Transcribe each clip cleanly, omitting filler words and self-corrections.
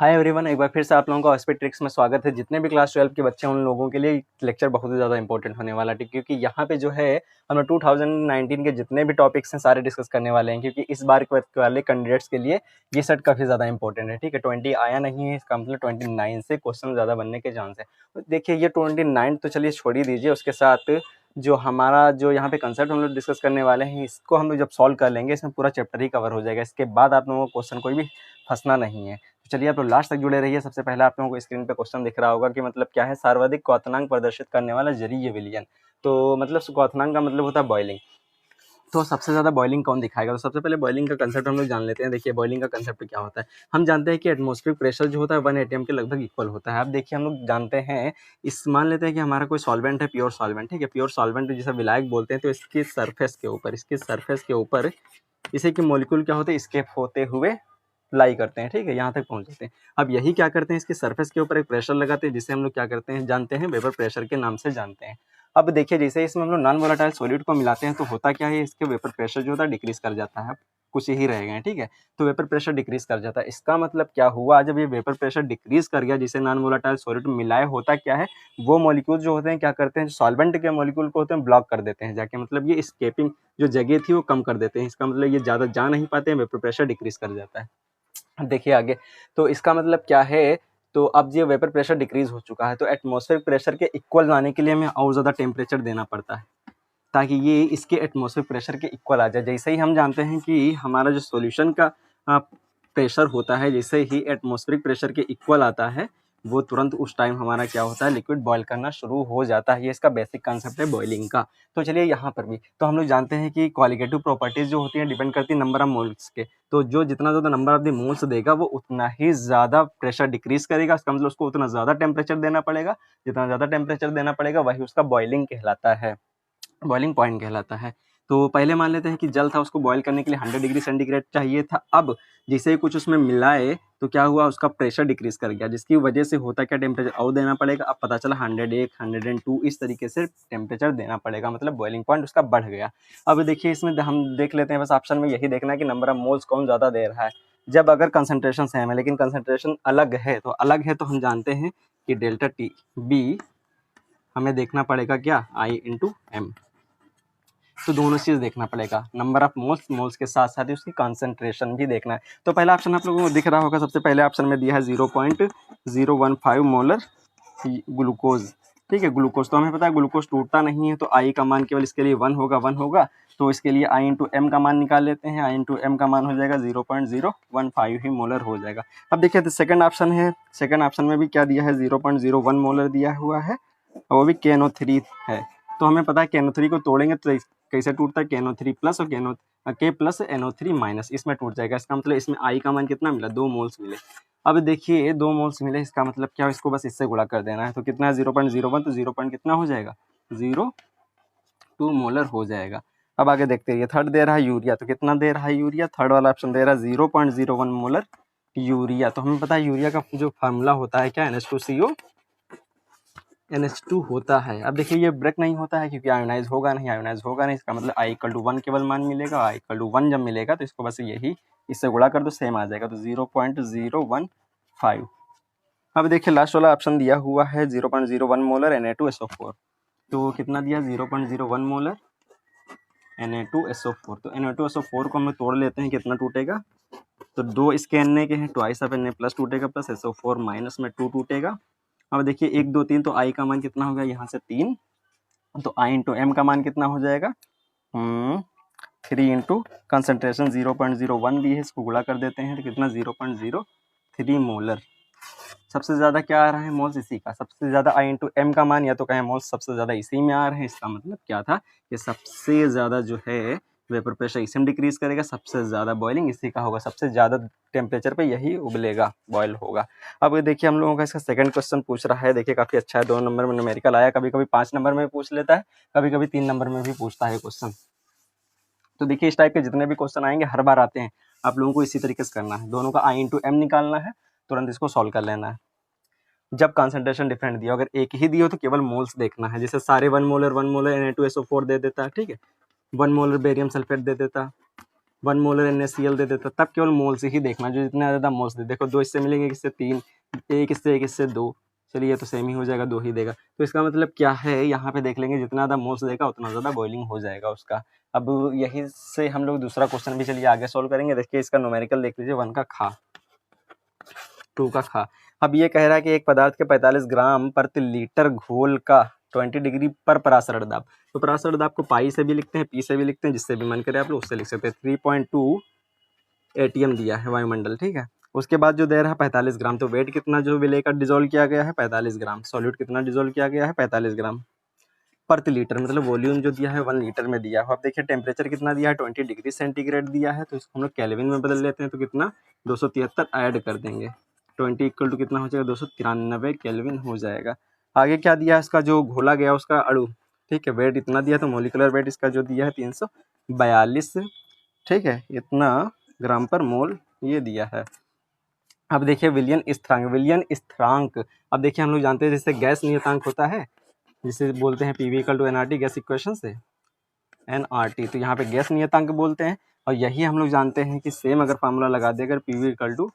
Hi everyone, एक बार फिर से आप लोगों का हॉस्पिट ट्रिक्स में स्वागत है। जितने भी क्लास 12 के बच्चे हैं उन लोगों के लिए लेक्चर बहुत ही ज़्यादा इंपॉर्टेंट होने वाला है, क्योंकि यहाँ पे जो है हम 2019 के जितने भी टॉपिक्स हैं सारे डिस्कस करने वाले हैं। क्योंकि इस बार के वाले कैंडिडेट्स के लिए ये सेट काफ़ी ज़्यादा इंपॉर्टेंट है। ठीक है, 20 आया नहीं है, इसका मतलब 29 से क्वेश्चन ज़्यादा बनने के चांस है। तो देखिए ये 29 तो चलिए छोड़ ही दीजिए, उसके साथ जो हमारा जो यहाँ पे कंसेप्ट हम लोग डिस्कस करने वाले हैं, इसको हम लोग जब सॉल्व कर लेंगे इसमें पूरा चैप्टर ही कवर हो जाएगा। इसके बाद आप लोगों को क्वेश्चन कोई भी फंसना नहीं है। चलिए आप लोग लास्ट तक जुड़े रहिए। सबसे पहले आप लोगों को स्क्रीन पे क्वेश्चन दिख रहा होगा कि मतलब क्या है, सर्वाधिक क्वथनांक प्रदर्शित करने वाला जरीय विलयन। तो मतलब क्वथनांक का मतलब होता है बॉइलिंग। तो सबसे ज़्यादा बॉइलिंग कौन दिखाएगा? तो सबसे पहले बॉइलिंग का कंसेप्ट हम लोग जान लेते हैं। देखिए बॉइलिंग का कंसेप्ट क्या होता है। हम जानते हैं कि एटमॉस्फेरिक प्रेशर जो होता है 1 atm के लगभग इक्वल होता है। अब देखिए हम लोग जानते हैं, इस मान लेते हैं कि हमारा कोई सॉल्वेंट है, प्योर सॉल्वेंट। ठीक है, प्योर सॉल्वेंट जिसे विलायक बोलते हैं। तो इसके सरफेस के ऊपर इसे के मॉलिक्यूल क्या होते हैं, स्केप होते हुए लाई करते हैं। ठीक है, यहाँ तक पहुँच जाते हैं। अब यही क्या करते हैं, इसके सरफेस के ऊपर एक प्रेशर लगाते हैं, जिसे हम लोग क्या करते हैं जानते हैं, वेपर प्रेशर के नाम से जानते हैं। अब देखिए जैसे इसमें हम लोग नॉन वोलेटाइल सॉलिड को मिलाते हैं तो होता क्या है, इसके वेपर प्रेशर जो होता है डिक्रीज कर जाता है। कुछ ही रह गए। ठीक है, तो वेपर प्रेशर डिक्रीज कर जाता है। इसका मतलब क्या हुआ, जब ये वेपर प्रेशर डिक्रीज कर गया, जिसे नॉन वोलेटाइल सॉलिड मिलाए, होता क्या है, वो मॉलिक्यूल जो होते हैं क्या करते हैं, सॉल्वेंट के मॉलिक्यूल को होते हैं ब्लॉक कर देते हैं जाके। मतलब ये स्केपिंग जो जगह थी वो कम कर देते हैं। इसका मतलब ये ज़्यादा जा नहीं पाते हैं, वेपर प्रेशर डिक्रीज कर जाता है। देखिए आगे, तो इसका मतलब क्या है, तो अब ये वेपर प्रेशर डिक्रीज हो चुका है, तो एटमॉस्फेरिक प्रेशर के इक्वल लाने के लिए हमें और ज़्यादा टेम्परेचर देना पड़ता है, ताकि ये इसके एटमॉस्फेरिक प्रेशर के इक्वल आ जाए। जैसे ही हम जानते हैं कि हमारा जो सॉल्यूशन का प्रेशर होता है, जैसे ही एटमॉस्फेरिक प्रेशर के इक्वल आता है, वो तुरंत उस टाइम हमारा क्या होता है, लिक्विड बॉयल करना शुरू हो जाता है। ये इसका बेसिक कंसेप्ट है बॉइलिंग का। तो चलिए यहाँ पर भी तो हम लोग जानते हैं कि क्वालिटेटिव प्रॉपर्टीज जो होती हैं डिपेंड करती है नंबर ऑफ मोल्स के। तो जो जितना ज़्यादा नंबर ऑफ द मोल्स देगा वो उतना ही ज़्यादा प्रेशर डिक्रीज करेगा। इसका मतलब उसको उतना ज़्यादा टेम्परेचर देना पड़ेगा। जितना ज़्यादा टेम्परेचर देना पड़ेगा वही उसका बॉइलिंग कहलाता है, बॉइलिंग पॉइंट कहलाता है। तो पहले मान लेते हैं कि जल था, उसको बॉयल करने के लिए 100 डिग्री सेंटीग्रेड चाहिए था। अब जैसे ही कुछ उसमें मिलाए तो क्या हुआ, उसका प्रेशर डिक्रीज कर गया, जिसकी वजह से होता क्या, टेम्परेचर और देना पड़ेगा। अब पता चला 101, 102 इस तरीके से टेम्परेचर देना पड़ेगा, मतलब बॉइलिंग पॉइंट उसका बढ़ गया। अब देखिए इसमें हम देख लेते हैं, बस ऑप्शन में यही देखना है कि नंबर ऑफ मोल्स कौन ज़्यादा दे रहा है। जब अगर कंसनट्रेशन सेम है लेकिन कंसनट्रेशन अलग है, तो हम जानते हैं कि डेल्टा टी बी हमें देखना पड़ेगा क्या, आई इंटू एम। तो दोनों चीज़ देखना पड़ेगा, नंबर ऑफ मोल्स के साथ साथ ही उसकी कॉन्सेंट्रेशन भी देखना है। तो पहला ऑप्शन आप लोगों को दिख रहा होगा, सबसे पहले ऑप्शन में दिया है 0.015 मोलर ग्लूकोज। ठीक है, ग्लूकोज तो हमें पता है ग्लूकोज टूटता नहीं है, तो आई का मान केवल इसके लिए 1 होगा। तो इसके लिए आई इंटू एम का मान निकाल लेते हैं। आई इंटू एम का मान हो जाएगा 0.015 ही मोलर हो जाएगा। अब देखिए सेकंड ऑप्शन है, सेकंड ऑप्शन में भी क्या दिया है, 0.01 मोलर दिया हुआ है, और वो भी KNO3 है। तो हमें पता है KNO3 को तोड़ेंगे तो कैसे टूटता है, KNO3 प्लस और K प्लस NO3 माइनस, इसमें टूट जाएगा। इसका मतलब इसमें आई का मान कितना मिला, 2 मोल्स मिले। अब देखिए 2 मोल्स मिले, इसका मतलब क्या, इसको बस इससे गुणा कर देना है। तो कितना है 0.01, तो 0 कितना हो जाएगा, 0.2 मोलर हो जाएगा। अब आगे देखते हैं, थर्ड दे रहा है यूरिया, तो कितना दे रहा है यूरिया, थर्ड वाला ऑप्शन दे रहा है 0.01 मोलर यूरिया। तो हमें पता है यूरिया का जो फार्मूला होता है क्या, NH2CO NH2 होता है। अब देखिए ये ब्रेक नहीं होता है क्योंकि आयोनाइज होगा नहीं। इसका मतलब I = 1 केवल मान मिलेगा। I = 1 जब मिलेगा तो इसको बस यही इससे गुणा कर दो, सेम आ जाएगा, तो 0.015। अब देखिए लास्ट वाला ऑप्शन दिया हुआ है 0.01 मोलर Na2SO4। तो कितना दिया, 0.01 मोलर Na2SO4। तो Na2SO4 को हम लोग तोड़ लेते हैं, कितना टूटेगा, तो 2 इसके Na के हैं, ट्वाइस ऑफ Na प्लस टूटेगा, प्लस SO4 माइनस में 2 टूटेगा। अब देखिए 1 2 3, तो आई का मान कितना होगा, यहाँ से 3, तो आई इंटू एम का मान कितना हो जाएगा, 3 इंटू कंसनट्रेशन 0.01 दी है, इसको गुणा कर देते हैं तो कितना 0.03 मोलर। सबसे ज़्यादा क्या आ रहा है, मोल्स इसी का, सबसे ज़्यादा आई इंटू एम का मान, या तो कहें मोल्स सबसे ज़्यादा इसी में आ रहे हैं। इसका मतलब क्या था कि सबसे ज़्यादा जो है वेपर प्रेशर इसी में डिक्रीज करेगा, सबसे ज़्यादा बॉइलिंग इसी का होगा, सबसे ज़्यादा टेम्परेचर पे यही उबलेगा, बॉयल होगा। अब देखिए हम लोगों का इसका सेकंड क्वेश्चन पूछ रहा है। देखिए काफ़ी अच्छा है, 2 नंबर में न्यूमेरिकल आया, कभी कभी 5 नंबर में पूछ लेता है, कभी कभी 3 नंबर में भी पूछता है क्वेश्चन। तो देखिए इस टाइप के जितने भी क्वेश्चन आएंगे हर बार आते हैं, आप लोगों को इसी तरीके से करना है, दोनों का आई इंटू एम निकालना है, तुरंत इसको सॉल्व कर लेना है। जब कंसंट्रेशन डिफरेंट दिया, अगर एक ही दिया हो तो केवल मोल्स देखना है, जैसे सारे 1 मोलर Na2SO4 दे देता है, ठीक है, 1 मोलर बेरियम सल्फेट दे देता, 1 मोलर NaCl दे देता, तब केवल मोल से ही देखना, जो जितना ज़्यादा मोल्स दे। देखो 2 इससे मिलेंगे, किससे 3, एक इससे 2, चलिए ये तो सेम ही हो जाएगा, 2 ही देगा। तो इसका मतलब क्या है, यहाँ पे देख लेंगे जितना ज़्यादा मोल्स देगा उतना ज़्यादा बॉइलिंग हो जाएगा उसका। अब यही से हम लोग दूसरा क्वेश्चन भी चलिए आगे सॉल्व करेंगे। देखिए इसका न्यूमेरिकल देख लीजिए, 1 का खा, 2 का खा। अब ये कह रहा है कि एक पदार्थ के 45 ग्राम प्रति लीटर घोल का 20 डिग्री पर परासरण दाब। तो परासरण दाब को पाई से भी लिखते हैं, पी से भी लिखते हैं, जिससे भी मन करे आप लोग उससे लिख सकते हैं। 3.2 ATM दिया है वायुमंडल, ठीक है। उसके बाद जो दे रहा है 45 ग्राम, तो वेट कितना जो विलेय का डिजोल्व किया गया है 45 ग्राम, सॉल्यूट कितना डिजोल्व किया गया है 45 ग्राम प्रति लीटर, मतलब वॉल्यूम जो दिया है 1 लीटर में दिया है। अब देखिए टेम्परेचर कितना दिया है 20 डिग्री सेंटीग्रेड दिया है, तो इसको हम लोग केल्विन में बदल लेते हैं, तो कितना 273 ऐड कर देंगे, 20 इक्वल टू कितना हो जाएगा 293 केल्विन हो जाएगा। आगे क्या दिया है, इसका जो घोला गया उसका अणु, ठीक है, वेट इतना दिया, तो मोलिकुलर वेट इसका जो दिया है 342, ठीक है, इतना ग्राम पर मोल ये दिया है। अब देखिए विलियन स्थिरांक, अब देखिए हम लोग जानते हैं जैसे गैस नियतांक होता है, जिसे बोलते हैं PV equal to NRT gas equation से, NRT, तो यहाँ पे गैस नियतांक बोलते हैं। और यही हम लोग जानते हैं कि सेम अगर फार्मूला लगा दे, अगर PV इक्वल टू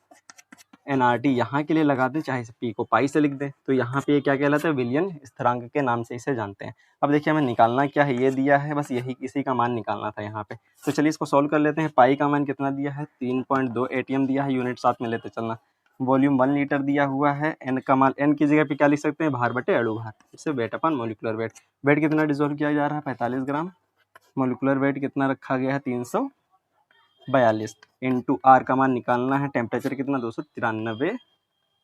NRT यहाँ के लिए लगा दें, चाहे P को पाई से लिख दें, तो यहाँ पे ये क्या कहलाता है, विलियन स्थिरांक के नाम से इसे जानते हैं। अब देखिए हमें निकालना क्या है, ये दिया है, बस यही इसी का मान निकालना था यहाँ पे। तो चलिए इसको सॉल्व कर लेते हैं। पाई का मान कितना दिया है 3.2 ATM दिया है, यूनिट साथ में लेते चलना। वॉल्यूम 1 लीटर दिया हुआ है। n का मान, n की जगह पे क्या लिख सकते हैं, भार बटे अणु भार, इससे वेट अपन मोलिकुलर वेट। वेट कितना डिजोल्व किया जा रहा है 45 ग्राम, मोलिकुलर वेट कितना रखा गया है 342, इंटू आर का मान निकालना है, टेम्परेचर कितना 293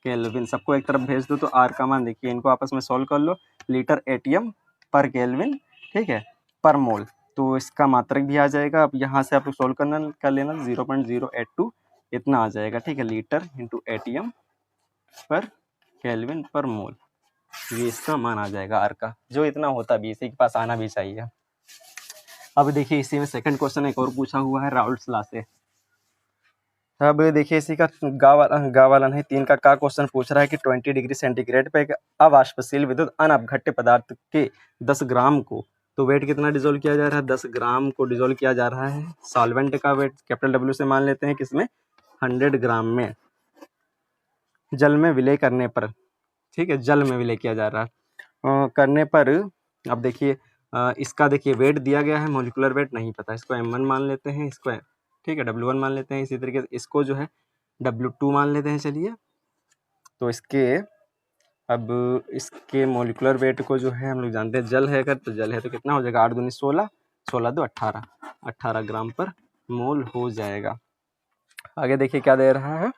केल्विन। सबको एक तरफ भेज दो, तो आर का मान देखिए, इनको आपस में सॉल्व कर लो, लीटर ATM पर केल्विन, ठीक है, पर मोल, तो इसका मात्रक भी आ जाएगा। अब यहाँ से आप लोग सॉल्व कर लेना, 0.082 इतना आ जाएगा, ठीक है, लीटर इंटू ATM पर केल्विन पर मोल, ये इसका मान आ जाएगा आर का, जो इतना होता भी इसी के पास आना भी चाहिए। अब देखिए इसी में सेकंड क्वेश्चन एक और पूछा हुआ है राउल्ट्स लॉ से। अब देखिए इसी का गा वाला नहीं, 3 का क्वेश्चन पूछ रहा है कि 20 डिग्री सेंटीग्रेड पे एक अवाष्पशील विद्युत अनअपघट्य पदार्थ के 10 ग्राम को, तो वेट कितना डिजोल्व किया जा रहा है, 10 ग्राम को डिजोल्व किया जा रहा है। सॉल्वेंट का वेट कैपिटल W से मान लेते हैं, किसमें 100 ग्राम में, जल में विलय करने पर, ठीक है, जल में विलय किया जा रहा है करने पर। अब देखिए इसका देखिए वेट दिया गया है, मोलिकुलर वेट नहीं पता, इसको M1 मान लेते हैं, इसको ठीक है W1 मान लेते हैं, इसी तरीके से इसको जो है W2 मान लेते हैं। चलिए तो अब इसके मोलिकुलर वेट को जो है हम लोग जानते हैं, जल है अगर, तो जल है तो कितना हो जाएगा 8 दूनी 16, 16 दो 18, 18 ग्राम पर मोल हो जाएगा। आगे देखिए क्या दे रहा है,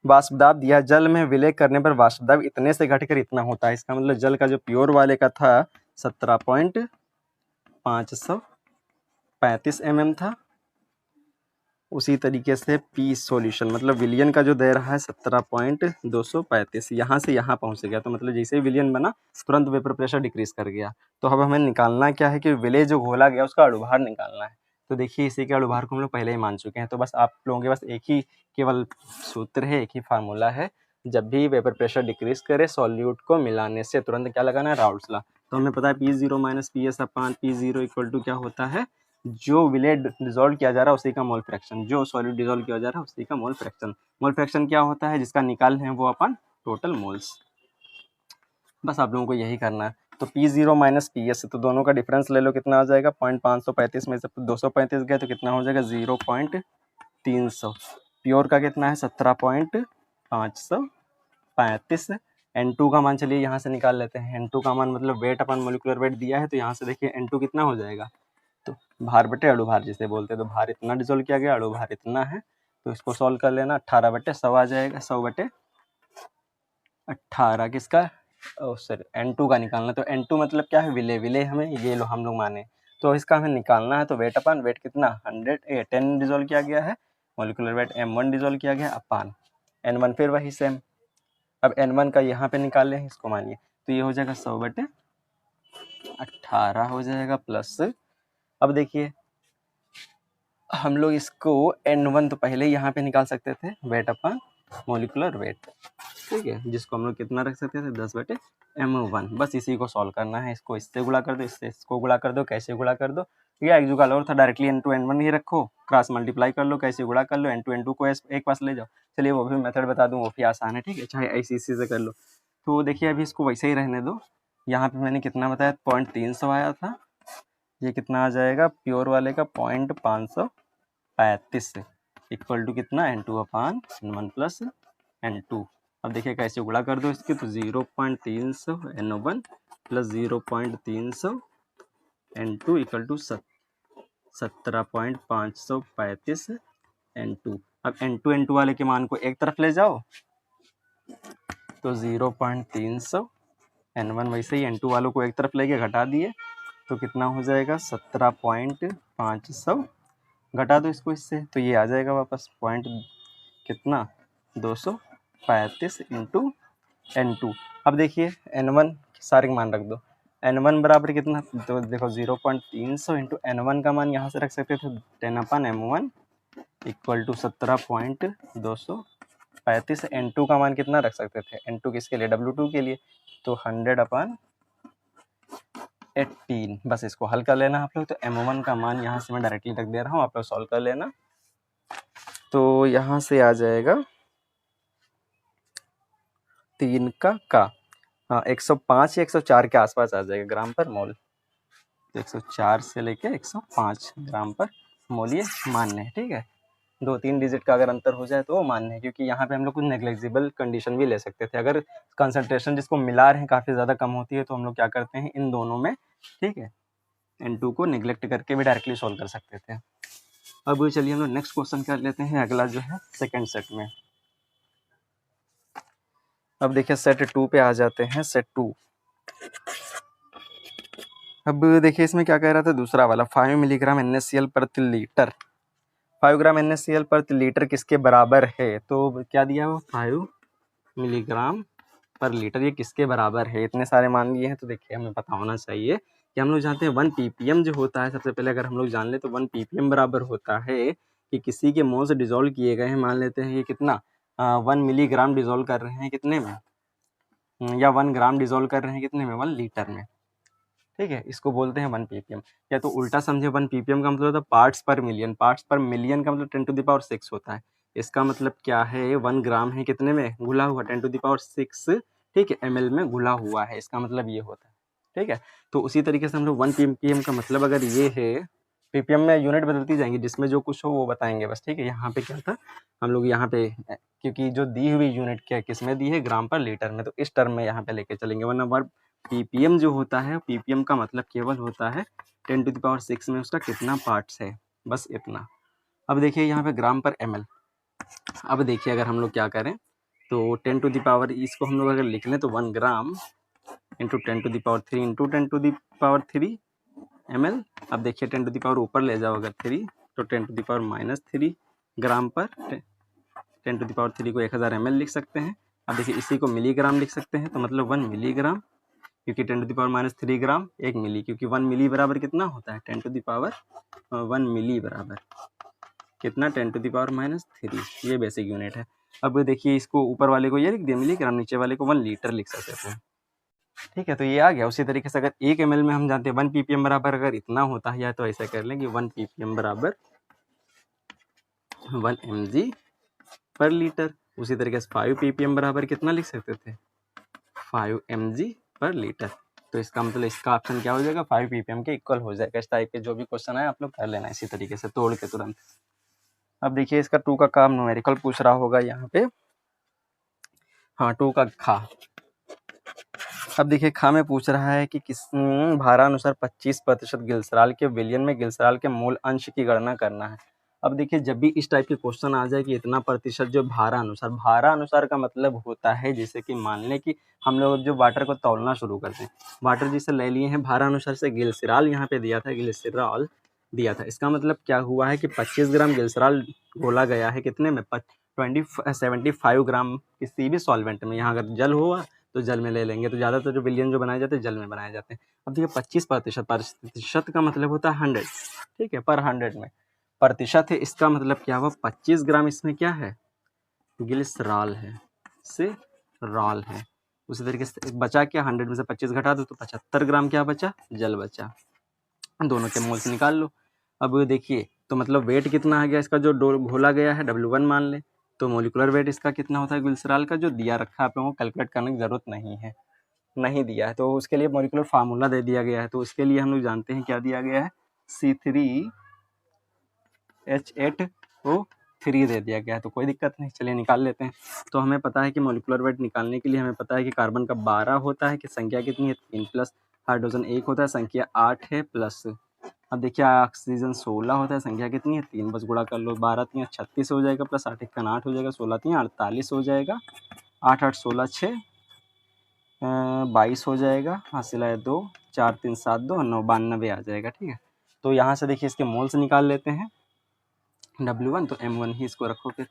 वाष्प दाब दिया, जल में विलय करने पर वाष्प दाब इतने से घटकर इतना होता है। इसका मतलब जल का जो प्योर वाले का था 17.535 mm था, उसी तरीके से पी सॉल्यूशन मतलब विलियन का जो दे रहा है 17.235, यहाँ से यहाँ पहुँच गया, तो मतलब जैसे ही विलियन बना तुरंत वेपर प्रेशर डिक्रीज कर गया। तो अब हमें निकालना क्या है कि विलय जो घोला गया उसका अणुभार निकालना है। तो देखिए इसी के अणुभार को हम लोग पहले ही मान चुके हैं, तो बस आप लोगों के पास एक ही केवल सूत्र है, एक ही फार्मूला है, जब भी वेपर प्रेशर डिक्रीज करे सॉल्यूट को मिलाने से तुरंत क्या लगाना है, राउल्ट्स लॉ। तो हमें पता है P0 minus PS upon P0 equal to क्या होता है, जो विलय डिजोल्व किया जा रहा है उसी का मोल फ्रैक्शन, जो सॉल्यूट डिजोल्व किया जा रहा है उसी का मोल फ्रैक्शन। मोल फ्रैक्शन क्या होता है, जिसका निकाल है वो अपन टोटल मोल्स। बस आप लोगों को यही करना है। तो P0 माइनस PS, तो दोनों का डिफरेंस ले लो, कितना आ जाएगा 0.535 में से 235 गए तो कितना हो जाएगा 0.300। प्योर का कितना है 17.535। N2 का मान चलिए यहाँ से निकाल लेते हैं। N2 का मान मतलब वेट अपन मोलिकुलर वेट दिया है, तो यहाँ से देखिए N2 कितना हो जाएगा, तो भार बटे अणु भार जिसे बोलते हैं, तो भार इतना डिजोल्व किया गया, अणु भार इतना है, तो इसको सॉल्व कर लेना, 18/100 आ जाएगा, 100/18 किसका, सॉरी N2 का निकालना। तो N2 मतलब क्या है, विलय, विलय हमें ये लो हम लोग माने, तो इसका हमें निकालना है। तो वेट अपान वेट कितना 10 डिजोल्व किया गया है, मोलिकुलर वेट M1 डिजोल्व किया गया अपान N1, फिर वही सेम। अब N1 का यहाँ पे निकाल लें, इसको मानिए, तो ये हो जाएगा 100/18 हो जाएगा प्लस। अब देखिए हम लोग इसको N1 तो पहले ही यहाँ पे निकाल सकते थे, वेट अपॉन मोलिकुलर वेट, ठीक है, जिसको हम लोग कितना रख सकते थे 10/M1। बस इसी को सॉल्व करना है, इसको इससे गुणा कर दो, इससे इसको गुणा कर दो, कैसे गुणा कर दो, ये एक जुगाड़ और था, डायरेक्टली n2 n1 ही रखो, क्रॉस मल्टीप्लाई कर लो, कैसे गुणा कर लो, n2 n2 को एक पास ले जाओ। चलिए वो भी मेथड बता दूँ, वो भी आसान है, ठीक है, चाहे ऐसी से कर लो। तो देखिए अभी इसको वैसे ही रहने दो। यहाँ पे मैंने कितना बताया, 0.300 आया था, ये कितना आ जाएगा प्योर वाले का 0.535 से इक्वल टू कितना n2 अपान n1 प्लस n2। अब देखिए कैसे गुणा कर दो इसके, तो 0.300 n1 plus 0.300 n2 equal to 17.535 n2। अब n2 n2 वाले के मान को एक तरफ ले जाओ तो 0.300 n1 वैसे ही n2 वालों को एक तरफ लेके घटा दिए तो कितना हो जाएगा 17.500, घटा दो इसको इससे तो ये आ जाएगा वापस पॉइंट कितना 235 इंटू n2। अब देखिए n1 सारे मान रख दो, n1 बराबर कितना, तो देखो 0.300 इंटू n1 का मान यहाँ से रख सकते थे 10/m1 इक्वल टू 17.235। n2 का मान कितना रख सकते थे, n2 किसके लिए, W2 के लिए, तो 100/18। बस इसको हल कर लेना आप लोग। तो m1 का मान यहाँ से मैं डायरेक्टली रख दे रहा हूँ, आप लोग सॉल्व कर लेना। तो यहाँ से आ जाएगा 3 का हाँ 105 या 104 के आसपास आ जाएगा ग्राम पर मोल। तो 104 से लेके 105 ग्राम पर मोल ये मान्य है, ठीक है। 2-3 डिजिट का अगर अंतर हो जाए तो वो मान्य है, क्योंकि यहाँ पे हम लोग कुछ नेग्लिजिबल कंडीशन भी ले सकते थे। अगर कंसंट्रेशन जिसको मिला रहे हैं काफ़ी ज़्यादा कम होती है तो हम लोग क्या करते हैं इन दोनों में, ठीक है, n2 को निगलेक्ट करके भी डायरेक्टली सॉल्व कर सकते थे। अब चलिए हम लोग नेक्स्ट क्वेश्चन कर लेते हैं, अगला जो है सेकेंड सेट में। अब देखिए सेट 2 पे आ जाते हैं, सेट 2। अब देखिए इसमें क्या कह रहा था, दूसरा वाला 5 मिलीग्राम NaCl प्रति लीटर, 5 ग्राम NaCl प्रति लीटर किसके बराबर है, तो क्या दिया वो 5 मिलीग्राम पर लीटर, ये किसके बराबर है, इतने सारे मान लिए हैं। तो देखिए हमें पता होना चाहिए कि हम लोग जानते हैं 1 ppm जो होता है, सबसे पहले अगर हम लोग जान ले तो 1 ppm बराबर होता है कि किसी के मोल से डिजोल्व किए गए हैं, मान लेते हैं ये कितना 1 मिलीग्राम डिजोल्व कर रहे हैं कितने में, या 1 ग्राम डिजोल्व कर रहे हैं कितने में, 1 लीटर में, ठीक है, इसको बोलते हैं 1 ppm। या तो उल्टा समझे, 1 ppm का मतलब होता है पार्ट्स पर मिलियन, पार्ट्स पर मिलियन का मतलब 10⁶ होता है। इसका मतलब क्या है, 1 ग्राम है कितने में घुला हुआ, 10⁶, ठीक है, ml में घुला हुआ है, इसका मतलब ये होता है, ठीक है। तो उसी तरीके से हम लोग 1 ppm का मतलब अगर ये है, ppm में यूनिट बदलती जाएंगी, जिसमें जो कुछ हो वो बताएंगे बस, ठीक है। यहाँ पे क्या था, हम लोग यहाँ पे क्योंकि जो दी हुई यूनिट क्या किस में दी है, ग्राम पर लीटर में, तो इस टर्म में यहाँ पे लेके चलेंगे। वरना ppm जो होता है, ppm का मतलब केवल होता है 10⁶ में उसका कितना पार्ट्स है, बस इतना। अब देखिए यहाँ पे ग्राम पर ml, अब देखिए अगर हम लोग क्या करें तो 10⁻, इसको हम लोग अगर लिख लें तो 1 ग्राम इंटू 10⁻³ इंटू 10⁻³ ml। अब देखिए 10⁻ ऊपर ले जाओ अगर 3 तो 10⁻³ ग्राम पर 10⁻³ को 1000 ml लिख सकते हैं। अब देखिए इसी को मिलीग्राम लिख सकते हैं, तो मतलब 1 मिलीग्राम, क्योंकि 10⁻³ ग्राम 1 मिली, क्योंकि 1 मिली बराबर कितना होता है 10⁻1 मिली बराबर कितना 10⁻³ ये बेसिक यूनिट है। अब देखिए इसको ऊपर वाले को ये लिख दिया मिलीग्राम, नीचे वाले को 1 लीटर लिख सकते हैं, ठीक है। तो ये आ गया। उसी तरीके से अगर 1 ml में हम जानते हैं 1 ppm बराबर अगर इतना होता है, या तो ऐसा कर लें कि 1 ppm बराबर 1 mg पर लीटर। उसी तरीके से 5 ppm बराबर कितना लिख सकते थे 5 mg पर लीटर। तो इसका मतलब इसका ऑप्शन क्या हो जाएगा 5 ppm के इक्वल हो जाएगा। इस टाइप के जो भी क्वेश्चन है आप लोग कर लेना इसी तरीके से तोड़ के तुरंत। अब देखिए इसका 2 का काम न्यूमेरिकल पूछ रहा होगा यहाँ पे, हाँ 2 का खा। अब देखिए खा में पूछ रहा है कि किस भारानुसार 25% गिल्सराल के विलयन में गिल्सराल के मूल अंश की गणना करना है। अब देखिए जब भी इस टाइप के क्वेश्चन आ जाए कि इतना प्रतिशत, जो भारानुसार का मतलब होता है जैसे कि मान लें कि हम लोग जो वाटर को तौलना शुरू करते हैं, वाटर जिसे ले लिए हैं भारानुसार से, गिल्सराल यहाँ पे दिया था, गिल्सराल दिया था, इसका मतलब क्या हुआ है कि 25 ग्राम गिल्सराल घोला गया है कितने में 75 ग्राम किसी भी सॉल्वेंट में। यहाँ अगर जल हुआ तो जल में ले लेंगे, तो ज़्यादातर जो विलयन जो बनाए जाते हैं जल में बनाए जाते हैं। अब देखिए 25% का मतलब होता है 100, ठीक है, पर 100 में प्रतिशत है, इसका मतलब क्या हुआ 25 ग्राम इसमें क्या है गिल्सराल है, से राल है। उसी तरीके से बचा क्या 100 में से 25 घटा दो तो 75 ग्राम क्या बचा जल बचा। दोनों के मोल्स निकाल लो। अब देखिए तो मतलब वेट कितना आ गया इसका, जो घोला गया है W1 मान ले, तो मोलिकुलर वेट इसका कितना होता है ग्लिसरॉल का, जो दिया रखा है आप लोगों को कैलकुलेट करने की ज़रूरत नहीं है, नहीं दिया है, तो उसके लिए मोलिकुलर फार्मूला दे दिया गया है। तो उसके लिए हम लोग जानते हैं क्या दिया गया है, C3H8O3 दे दिया गया है, तो कोई दिक्कत नहीं, चलिए निकाल लेते हैं। तो हमें पता है कि मोलिकुलर वेट निकालने के लिए हमें पता है कि कार्बन का 12 होता है, कि संख्या कितनी है 3 प्लस, हाइड्रोजन 1 होता है, संख्या 8 है प्लस। अब देखिए ऑक्सीजन 16 होता है, संख्या कितनी है 3, बस गुणा कर लो, 12 3 36 हो जाएगा, प्लस 8 1 8 हो जाएगा, 16 3 48 हो जाएगा, 8 8 16 6 22 हो जाएगा, हासिल है 2 4 3 7 2 9 92 आ जाएगा। ठीक है, तो यहाँ से देखिए इसके मोल्स निकाल लेते हैं, W1 तो M1 ही इसको रखो फिर।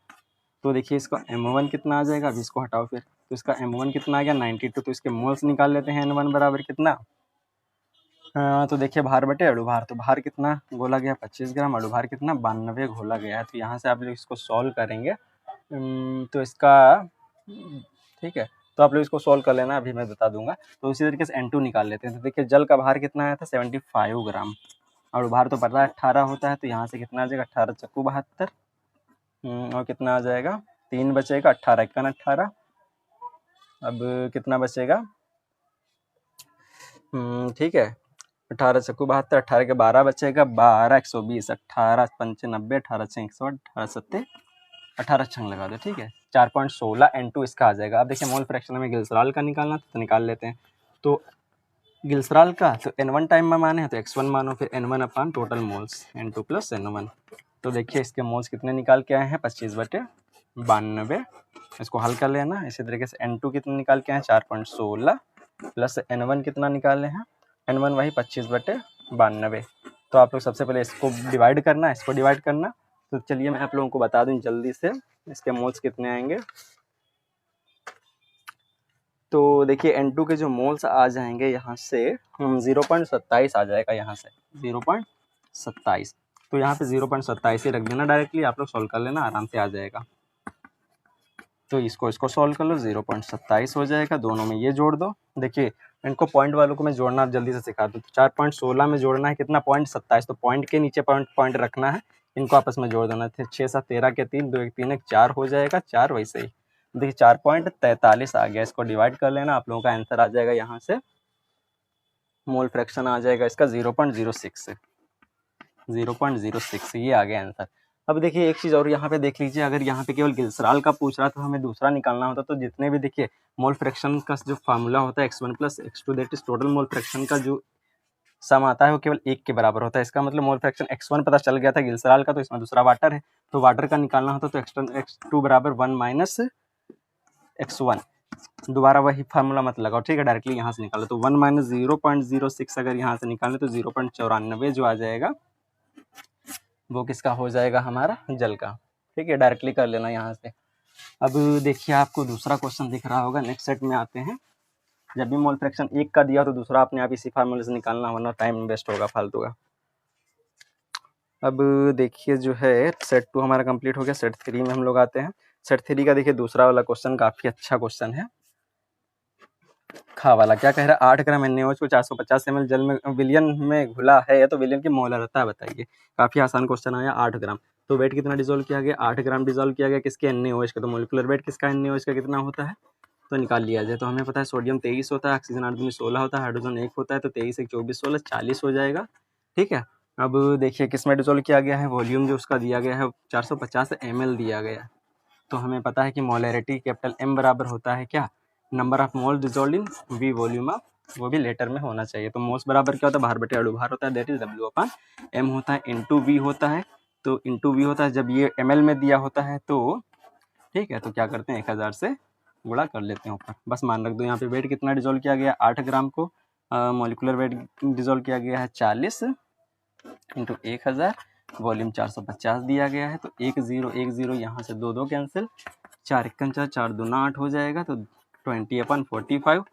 तो देखिए इसका M1 कितना आ जाएगा, अभी इसको हटाओ फिर, तो इसका M1 कितना आ गया 92, तो इसके मोल्स निकाल लेते हैं, N1 बराबर कितना, तो देखिए भार बटे अणुभार, तो भार कितना घोला गया 25 ग्राम, अणुभार कितना 92 घोला गया है। तो यहाँ से आप लोग इसको सॉल्व करेंगे तो इसका ठीक है, तो आप लोग इसको सॉल्व कर लेना, अभी मैं बता दूंगा। तो इसी तरीके से N2 निकाल लेते हैं। तो देखिए जल का भार कितना आया था 75 ग्राम, अणुभार तो पता है 18 होता है, तो यहाँ से कितना आ जाएगा 18 चक्कू 72, और कितना आ जाएगा 3 बचेगा, 18 1 18, अब कितना बचेगा, ठीक है 18 चक्कू 72, 18 के 12 बचेगा, 12 120, 18 95, 18 6 100, 18 सत्ते 18 छंग लगा दो। ठीक है, 4.16 N2 इसका आ जाएगा। अब देखिए मोल फ्रैक्शन में ग्लिसरॉल का निकालना तो निकाल लेते हैं। तो ग्लिसरॉल का तो N1 टाइम में माने हैं तो X1 मानो, फिर N1 अपान total moles N2 plus N1। तो देखिए इसके मोल्स कितने निकाल के आए हैं 25/92, इसको हल कर लेना। इसी तरीके से N2 कितने निकाल के आए हैं 4.16 प्लस N1 कितना निकाले हैं, N1 वही 25/92। तो आप लोग सबसे पहले इसको डिवाइड करना, इसको डिवाइड करना। तो चलिए मैं आप लोगों को बता दूं जल्दी से इसके मोल्स कितने आएंगे। तो देखिए N2 के जो मोल्स आ जाएंगे यहाँ से 0.27 आ जाएगा, यहाँ से 0.27। तो यहाँ पे 0.27 ही रख देना, डायरेक्टली आप लोग सॉल्व कर लेना, आराम से आ जाएगा। तो इसको सॉल्व कर लो, 0.27 हो जाएगा, दोनों में ये जोड़ दो। देखिए इनको पॉइंट वालों को मैं जोड़ना जल्दी से सिखा दूँ। 4.16 में जोड़ना है कितना 0.27, तो पॉइंट के नीचे पॉइंट रखना है, इनको आपस में जोड़ देना। 6 7 13 के 3 2 1 3 1 4 हो जाएगा, 4 वैसे ही देखिए 4.43 आ गया। इसको डिवाइड कर लेना, आप लोगों का आंसर आ जाएगा यहाँ से, मोल फ्रैक्शन आ जाएगा इसका 0.06 ये आ गया आंसर। अब देखिए एक चीज़ और यहाँ पे देख लीजिए, अगर यहाँ पे केवल ग्लिसरॉल का पूछ रहा तो हमें दूसरा निकालना होता। तो जितने भी देखिए मोल फ्रैक्शन का जो फार्मूला होता है X1 plus X2 that is total mole fraction का जो सम आता है वो केवल 1 के बराबर होता है। इसका मतलब मोल फ्रैक्शन X1 पता चल गया था ग्लिसरॉल का, तो इसमें दूसरा वाटर है, तो वाटर का निकालना होता तो X2 बराबर 1 माइनस X1, दोबारा वही फार्मूला मत लगाओ, ठीक है, डायरेक्टली यहाँ से निकालो। तो 1 माइनस 0.06 अगर यहाँ से निकालें तो 0.94 जो आ जाएगा वो किसका हो जाएगा, हमारा जल का। ठीक है, डायरेक्टली कर लेना यहाँ से। अब देखिए आपको दूसरा क्वेश्चन दिख रहा होगा, नेक्स्ट सेट में आते हैं। जब भी मोल फ्रैक्शन 1 का दिया तो दूसरा अपने आप इसी फार्मूले से निकालना, वरना टाइम वेस्ट होगा फालतू का। अब देखिए जो है सेट 2 हमारा कंप्लीट हो गया, सेट 3 में हम लोग आते हैं। सेट 3 का देखिए दूसरा वाला क्वेश्चन काफ़ी अच्छा क्वेश्चन है। खा वाला क्या कह रहा है, 8 ग्राम NaOH को 450 ml जल में विलियन में घुला है तो विलियन की मोलरता बताइए। काफ़ी आसान क्वेश्चन आया, 8 ग्राम। तो वेट कितना डिजोल्व किया गया, 8 ग्राम डिजोल्व किया गया किसके, NaOH का। तो मोलिकुलर वेट किसका NaOH का कितना होता है, तो निकाल लिया जाए। तो हमें पता है सोडियम 23 होता है, ऑक्सीजन 8 में 16 होता है, हाइड्रोजन 1 होता है, तो 23 1 24 16 40 हो जाएगा। ठीक है, अब देखिए किस में डिजोल्व किया गया है, वॉल्यूम जो उसका दिया गया है 450 ml दिया गया है। तो हमें पता है कि मोलैरिटी कैपिटल M बराबर होता है क्या, number of mole dissolve in V volume of, वो भी लेटर में होना चाहिए। तो मोल्स बराबर क्या होता है, भार बटे अणुभार होता है, दैट इज W/M होता है, इंटू V होता है। तो इंटू V होता है जब ये ml में दिया होता है तो, ठीक है, तो क्या करते हैं 1000 से गुणा कर लेते हैं ऊपर, बस मान रख दो। यहाँ पे वेट कितना डिजोल्व किया गया 8 ग्राम को, मोलिकुलर वेट डिजोल्व किया गया है 40 इंटू 1000, वॉल्यूम 450 दिया गया है। तो 1 0 1 0 यहाँ से 2 2 कैंसिल, 4 1 4 4 2 8 हो जाएगा, तो 20/45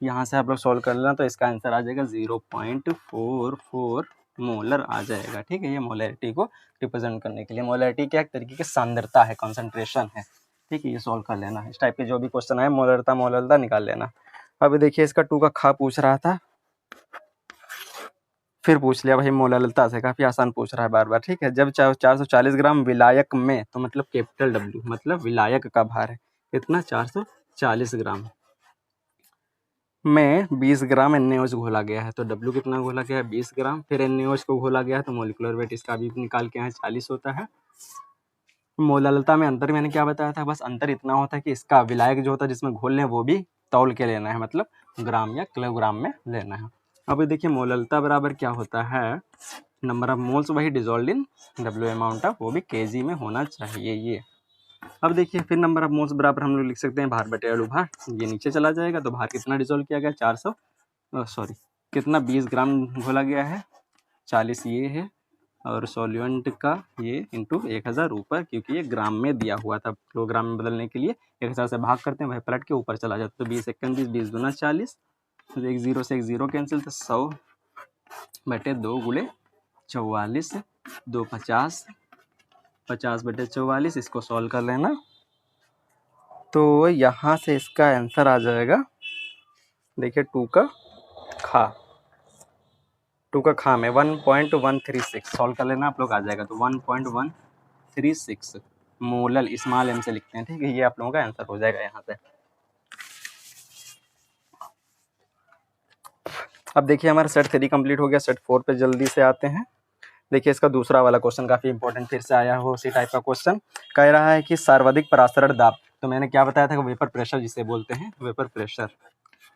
यहाँ से आप लोग सॉल्व कर लेना। तो इसका आंसर आ जाएगा 0.44 मोलर आ जाएगा। ठीक है, ये मोलैरिटी को रिप्रेजेंट करने के लिए, मोलैरिटी क्या एक तरीके की सांद्रता है, कॉन्सेंट्रेशन है। ठीक है, ये सॉल्व कर लेना। इस टाइप के जो भी क्वेश्चन आए मोलरता निकाल लेना। अब देखिए इसका 2 का खा पूछ रहा था, फिर पूछ लिया भाई मोलालता से, काफ़ी आसान पूछ रहा है बार बार, ठीक है। जब 440 ग्राम विलायक में, तो मतलब कैपिटल डब्ल्यू, मतलब विलायक का भार है कितना, 440 ग्राम में 20 ग्राम NaOH घोला गया है, तो W कितना घोला गया है, 20 ग्राम। फिर NaOH को घोला गया है, तो मोलिकुलर वेट इसका भी निकाल के यहाँ 40 होता है। मोलालता में अंतर मैंने क्या बताया था, बस अंतर इतना होता है कि इसका विलायक जो होता है जिसमें घोल लें वो भी तौल के लेना है, मतलब ग्राम या किलोग्राम में लेना है। अब देखिए मोलालता बराबर क्या होता है, नंबर ऑफ मोल्स वही dissolve in W amount of, वो भी kg में होना चाहिए ये। अब देखिए फिर नंबर ऑफ मोल्स बराबर हम लोग लिख सकते हैं भार बटे अणु भार, ये नीचे चला जाएगा, तो भार कितना डिजोल्व किया गया, कितना 20 ग्राम घोला गया है, 40 ये है, और सॉल्यूएंट का ये इंटू 1000 ऊपर, क्योंकि ये ग्राम में दिया हुआ था, किलोग्राम में बदलने के लिए 1000 से भाग करते हैं, वह पलट के ऊपर चला जाता है, तो 20 एकम 20, 20 दूना 40, तो एक जीरो से एक जीरो कैंसिल, तो 100 बटे 2 गुणे 44, 2 50, 50 बटे 44, इसको सॉल्व कर लेना, तो यहाँ से इसका आंसर आ जाएगा, देखिए 2 का खा में 1.136 सॉल्व कर लेना आप लोग, आ जाएगा, तो 1.136 मोलल, स्मॉल m से लिखते हैं, ठीक है, ये आप लोगों का आंसर हो जाएगा यहाँ पे। अब देखिए हमारा सेट 3 कंप्लीट हो गया, सेट 4 पे जल्दी से आते हैं। देखिए इसका दूसरा वाला क्वेश्चन काफ़ी इंपॉर्टेंट फिर से आया हो, उसी टाइप का क्वेश्चन कह रहा है कि सर्वाधिक परासरण दाब, तो मैंने क्या बताया था कि वेपर प्रेशर जिसे बोलते हैं, वेपर प्रेशर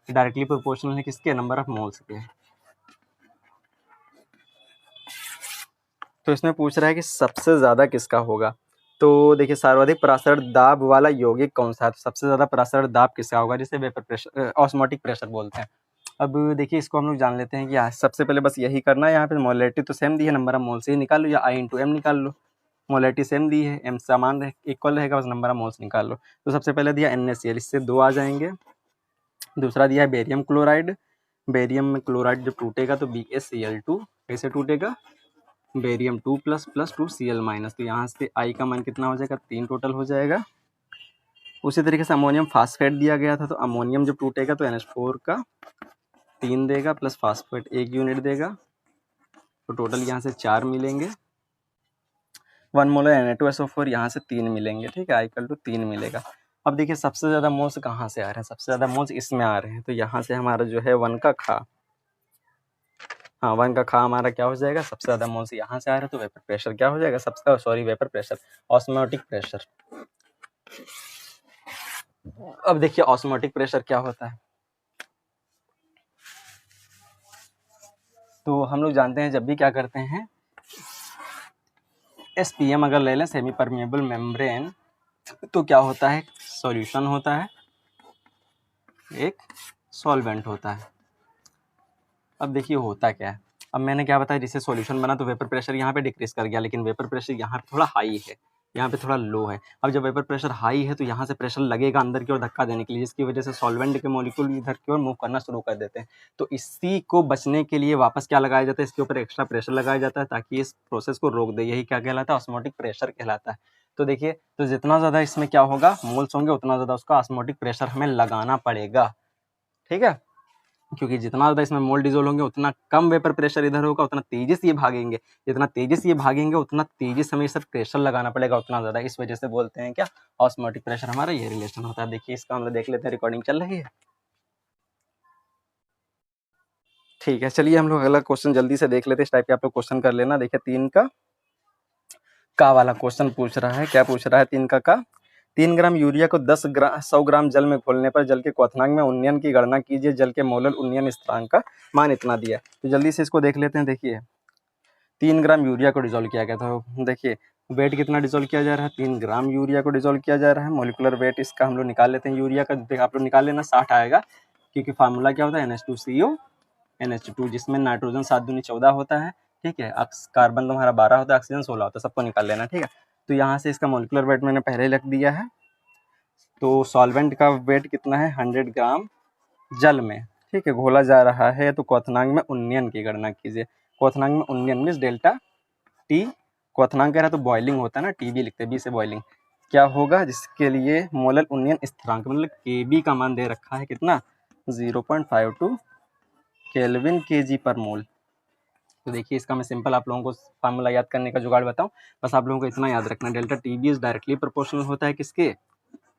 डायरेक्टली प्रोपोर्शनल है किसके, नंबर ऑफ मोल्स के। तो इसमें पूछ रहा है कि सबसे ज़्यादा किसका होगा, तो देखिए सर्वाधिक परासरण दाब वाला यौगिक कौन सा है, तो सबसे ज़्यादा परासरण दाब किसका होगा, जिसे वेपर प्रेशर ऑस्मोटिक प्रेशर बोलते हैं। अब देखिए इसको हम लोग जान लेते हैं कि सबसे पहले बस यही करना है, यहाँ पे मोलैलिटी तो सेम दी है, नंबर ऑफ मोल से ही निकाल लो, या I इंटू एम निकाल लो, मोलैलिटी सेम दी है, m समान इक्वल रहेगा, बस नंबर ऑफ मोल्स निकाल लो। तो सबसे पहले दिया NaCl, इससे 2 आ जाएंगे। दूसरा दिया है बेरियम क्लोराइड, बेरियम में क्लोराइड जब टूटेगा तो BaCl2 कैसे टूटेगा, barium 2 plus plus 2 Cl minus, तो यहाँ से I का मान कितना हो जाएगा, 3 टोटल हो जाएगा। उसी तरीके से अमोनियम फास्फेट दिया गया था, तो अमोनियम जब टूटेगा तो NH4 का 3 देगा, प्लस फास्फेट 1 यूनिट देगा, तो टोटल यहाँ से 4 मिलेंगे। 1 मोलर Na2SO4 यहाँ से 3 मिलेंगे, ठीक है, I = 3 मिलेगा। अब देखिए सबसे ज़्यादा मोल्स कहाँ से आ रहे हैं, सबसे ज़्यादा मोल्स इसमें आ रहे हैं, तो यहाँ से हमारा जो है 1 का खा, हाँ 1 का खा हमारा क्या हो जाएगा, सबसे ज़्यादा मोल्स यहाँ से आ रहे हैं, तो वेपर प्रेशर क्या हो जाएगा, वेपर प्रेशर, ऑस्मोटिक प्रेशर। अब देखिए ऑस्मोटिक प्रेशर क्या होता है, तो हम लोग जानते हैं जब भी क्या करते हैं, SPM अगर ले लें, सेमी परमिएबल मेम्ब्रेन, तो क्या होता है, सॉल्यूशन होता है, एक सॉल्वेंट होता है। अब देखिए होता क्या है, अब मैंने क्या बताया, जिससे सॉल्यूशन बना तो वेपर प्रेशर यहाँ पे डिक्रीज कर गया, लेकिन वेपर प्रेशर यहाँ पे थोड़ा हाई है, यहाँ पे थोड़ा लो है। अब जब वेपर प्रेशर हाई है तो यहाँ से प्रेशर लगेगा अंदर की ओर धक्का देने के लिए, जिसकी वजह से सॉल्वेंट के मॉलिक्यूल इधर की ओर मूव करना शुरू कर देते हैं। तो इसी को बचने के लिए वापस क्या लगाया जाता है, इसके ऊपर एक्स्ट्रा प्रेशर लगाया जाता है, ताकि इस प्रोसेस को रोक दे, यही क्या कहलाता है, ऑस्मोटिक प्रेशर कहलाता है। तो देखिए, तो जितना ज़्यादा इसमें क्या होगा, मोल्स होंगे, उतना ज़्यादा उसका ऑस्मोटिक प्रेशर हमें लगाना पड़ेगा, ठीक है, क्योंकि जितना ज़्यादा इसमें मोल डिजोल्व होंगे उतना कम वेपर प्रेशर इधर होगा, उतना तेजी से ये भागेंगे, जितना तेजी से ये भागेंगे उतना तेजी से हमें इस प्रेशर लगाना पड़ेगा, उतना ज़्यादा। इस वजह से बोलते हैं क्या, ऑस्मोटिक प्रेशर, हमारा ये रिलेशन होता है। देखिए इसका हम लोग देख लेते हैं, रिकॉर्डिंग चल रही है, ठीक है। चलिए हम लोग अगला क्वेश्चन जल्दी से देख लेते हैं, इस टाइप के आप लोग क्वेश्चन कर लेना। देखिए 3 का वाला क्वेश्चन पूछ रहा है, क्या पूछ रहा है, 3 का 3 ग्राम यूरिया को 100 ग्राम जल में घोलने पर जल के क्वथनांक में उन्नयन की गणना कीजिए, जल के मोलर उन्नयन स्थिरांक का मान इतना दिया। तो जल्दी से इसको देख लेते हैं। देखिए 3 ग्राम यूरिया को डिजोल्व किया गया, तो देखिए वेट कितना डिजोल्व किया जा रहा है, 3 ग्राम यूरिया को डिजोल्व किया जा रहा है। मोलिकुलर वेट इसका हम लोग निकाल लेते हैं, यूरिया का आप लोग निकाल लेना, 60 आएगा, क्योंकि फार्मूला क्या होता है, NH2CO NH2, जिसमें नाइट्रोजन 7 दूनी 14 होता है, ठीक है, कार्बन तुम्हारा 12 होता है, ऑक्सीजन 16 होता है, सबको निकाल लेना, ठीक है। तो यहाँ से इसका मोलिकुलर वेट मैंने पहले ही लिख दिया है। तो सॉल्वेंट का वेट कितना है, 100 ग्राम जल में, ठीक है, घोला जा रहा है, तो क्वथनांक में उन्नयन की गणना कीजिए। क्वथनांक में उन्नयन मीन्स डेल्टा टी, क्वथनांक कह रहा है तो बॉइलिंग होता है ना, TB लिखते हैं, बी से बॉइलिंग, क्या होगा, जिसके लिए मोलर उन्नयन स्थिरांक मतलब KB का मान दे रखा है कितना, 0.52 केल्विन kg पर मोल, तो देखिए इसका मैं सिंपल आप लोगों को फार्मूला याद करने का जुगाड़ बताऊं, बस आप लोगों को इतना याद रखना, delta TB is directly proportional होता है किसके,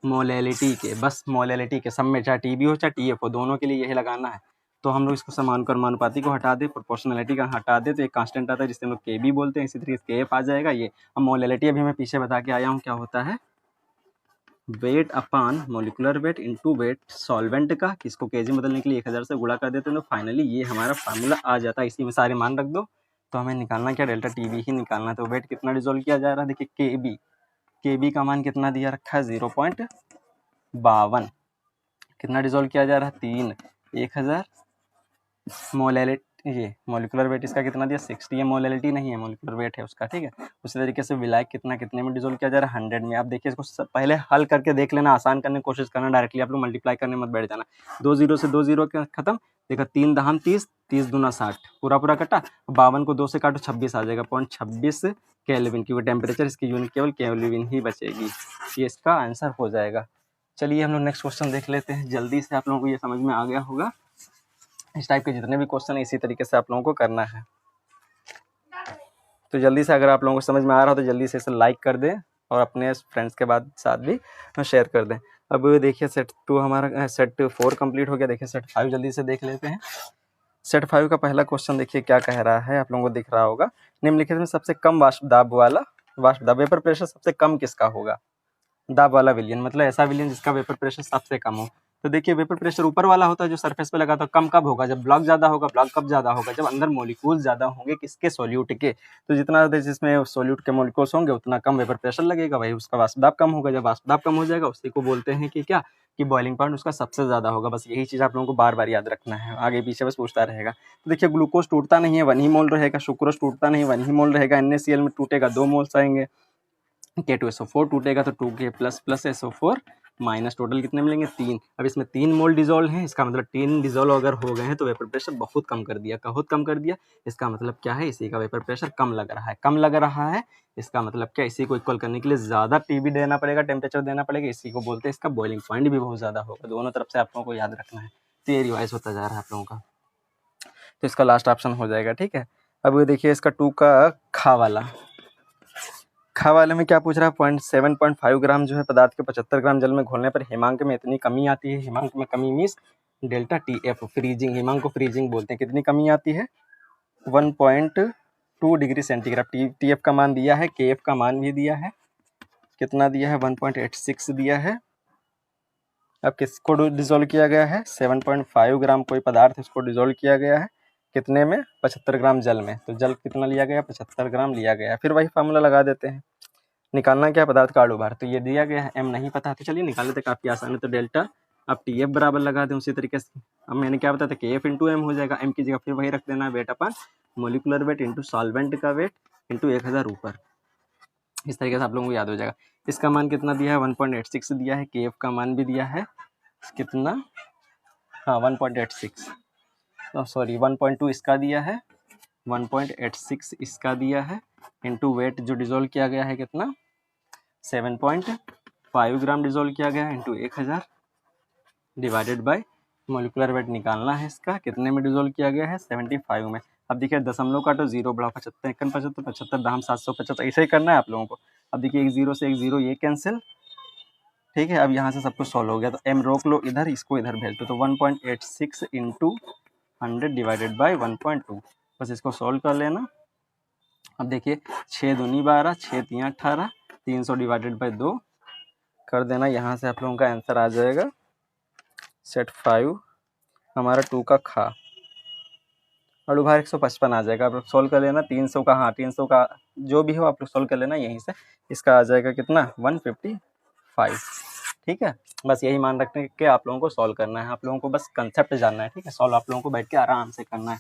मोलैलिटी के, बस मोलैलिटी के, सब में चाहे टीबी हो चाहे टीएफ हो, दोनों के लिए यही लगाना है। तो हम लोग इसको समानुपाती को हटा दे, प्रोपोर्शनलिटी का हटा दे, तो एक कांस्टेंट आता है जिसे हम लोग के बी बोलते हैं, इसी तरीके से केएफ आ जाएगा। ये अब मोलैलिटी अभी मैं पीछे बता के आया हूँ क्या होता है, weight upon molecular weight into wait solvent का, किसको केजी में बदलने के लिए 1000 से गुणा कर देते हैं, तो फाइनली ये हमारा फार्मूला आ जाता है। इसी में सारे मान रख दो, तो हमें निकालना क्या, डेल्टा टीबी ही निकालना है। तो वेट कितना डिजोल्व किया जा रहा है, देखिए केबी का मान कितना दिया रखा है 0.52, कितना डिजोल्व किया जा रहा है 3, 1000 मोलैलिटी, ये मोलिकुलर वेट इसका कितना दिया 60, ये मोलैलिटी नहीं है, मोलिकुलर वेट है उसका, ठीक है। उसी तरीके से विलायक कितना कितने में डिजोल्व किया जा रहा है 100 में। आप देखिए इसको पहले हल करके देख लेना, आसान करने की कोशिश करना, डायरेक्टली आप लोग मल्टीप्लाई करने मत बैठ जाना। 2 0 से 2 0 खत्म, देखा 3 दहम 30, 30 दूना 60, पूरा पूरा कटा, 52 को 2 से काटो 26 आ जाएगा, 0.26 केल्विन, क्योंकि टेम्परेचर इसकी यूनिट केवल केल्विन ही बचेगी, ये इसका आंसर हो जाएगा। चलिए हम लोग नेक्स्ट क्वेश्चन देख लेते हैं, जल्दी से आप लोगों को ये समझ में आ गया होगा। इस टाइप के जितने भी क्वेश्चन है इसी तरीके से आप लोगों को करना है। तो जल्दी से अगर आप लोगों को समझ में आ रहा हो तो जल्दी से इसे लाइक कर दें और अपने फ्रेंड्स के बाद साथ भी शेयर कर दें। अब देखिए सेट 2 हमारा, सेट 4 कंप्लीट हो गया। देखिए सेट 5 जल्दी से देख लेते हैं। सेट 5 का पहला क्वेश्चन देखिए क्या कह रहा है, आप लोगों को दिख रहा होगा, निम्नलिखित में सबसे कम वाष्प दाब वेपर प्रेशर सबसे कम किसका होगा, दाब वाला विलियन, मतलब ऐसा विलियन जिसका वेपर प्रेशर सबसे कम हो। तो देखिए वेपर प्रेशर ऊपर वाला होता है जो सरफेस पे लगा, तो कम कब होगा, जब ब्लॉक ज्यादा होगा। ब्लॉक कब ज्यादा होगा, जब अंदर मॉलिक्यूल ज्यादा होंगे किसके, सोल्यूट के। तो जितना जिसमें सोल्यूट के मॉलिक्यूल्स होंगे उतना कम वेपर प्रेशर लगेगा, वही उसका वाष्प दाब कम होगा। जब वाष्प दाब कम हो जाएगा उसी को बोलते हैं कि क्या, कि बॉइलिंग पॉइंट उसका सबसे ज्यादा होगा। बस यही चीज आप लोगों को बार बार याद रखना है, आगे पीछे बस पूछता रहेगा। तो देखिए ग्लूकोज टूटता नहीं है 1 ही मोल रहेगा, सुक्रोज टूटता नहीं 1 ही मोल रहेगा, NaCl में टूटेगा 2 मोल्स आएंगे, K2SO4 टूटेगा तो 2K plus plus SO4 minus, total कितने मिलेंगे 3। अब इसमें 3 मोल डिजोल्व हैं, इसका मतलब 3 डिजोल्व अगर हो गए हैं तो वेपर प्रेशर बहुत कम कर दिया, बहुत कम कर दिया। इसका मतलब क्या है, इसी का वेपर प्रेशर कम लग रहा है, कम लग रहा है। इसका मतलब क्या, इसी को इक्वल करने के लिए ज़्यादा टीबी देना पड़ेगा, टेम्परेचर देना पड़ेगा, इसी को बोलते हैं इसका बॉइलिंग पॉइंट भी बहुत ज़्यादा होगा। दोनों तरफ से आप लोगों को याद रखना है, तो ये रिवाइज होता जा रहा है आप लोगों का। तो इसका लास्ट ऑप्शन हो जाएगा, ठीक है। अब देखिए इसका 2 का खा वाले में क्या पूछ रहा है, 7.5 ग्राम जो है पदार्थ के 75 ग्राम जल में घोलने पर हिमांक में इतनी कमी आती है। हिमांक में कमी मीन्स डेल्टा TF, फ्रीजिंग, हिमांक को फ्रीजिंग बोलते हैं। कितनी कमी आती है, 1.2 डिग्री सेंटीग्रेड। TF का मान दिया है, KF का मान भी दिया है, कितना दिया है 1.86 दिया है। अब किसको डिजोल्व किया गया है, 7.5 ग्राम कोई पदार्थ इसको डिजोल्व किया गया है, कितने में, 75 ग्राम जल में। तो जल कितना लिया गया, 75 ग्राम लिया गया। फिर वही फार्मूला लगा देते हैं, निकालना क्या है, पदार्थ का अणुभार। तो ये दिया गया है, M नहीं पता, तो चलिए निकाल लेते, काफी आसान है। तो डेल्टा अब TF बराबर लगा दें उसी तरीके से। अब मैंने क्या बताया था, KF इंटू M हो जाएगा, M की जगह फिर वही रख देना, वेट अपन मोलिकुलर वेट इंटू सॉल्वेंट का वेट इंटू 1000 ऊपर, इस तरीके से आप लोगों को याद हो जाएगा। इसका मान कितना दिया है, 1.86 दिया है, KF का मान भी दिया है कितना, हाँ 1.86, सॉरी 1.2 इसका दिया है, 1.86 इसका दिया है, इंटू वेट जो डिजोल्व किया गया है कितना, 7.5 ग्राम डिजोल्व किया गया है, into 1000 divided by molecular weight निकालना है इसका, कितने में डिजोल्व किया गया है 75 में। अब देखिए दशमलव काटो, 0 बढ़ा 75, 75, 75 दाम 750, ऐसे ही करना है आप लोगों को। अब देखिए एक 0 से एक 0 ये कैंसिल, ठीक है। अब यहाँ से सब कुछ सॉल्व हो गया, तो M रोक लो इधर, इसको इधर भेज दो, तो 1.86 इंटू 100 डिवाइडेड बाई 1.2, बस इसको सॉल्व कर लेना। अब देखिए 6 दूनी 12, 6 3 18, 300 डिवाइडेड बाई 2 कर देना, यहाँ से आप लोगों का आंसर आ जाएगा। सेट 5 हमारा 2 का खा, अणुभार 155 आ जाएगा। आप लोग सॉल्व कर लेना, 300 का, हाँ 300 का जो भी हो आप लोग सॉल्व कर लेना यहीं से, इसका आ जाएगा कितना 155, ठीक है। बस यही मान रखने के आप लोगों को सॉल्व करना है, आप लोगों को बस कंसेप्ट जानना है, ठीक है। सॉल्व आप लोगों को बैठ के आराम से करना है।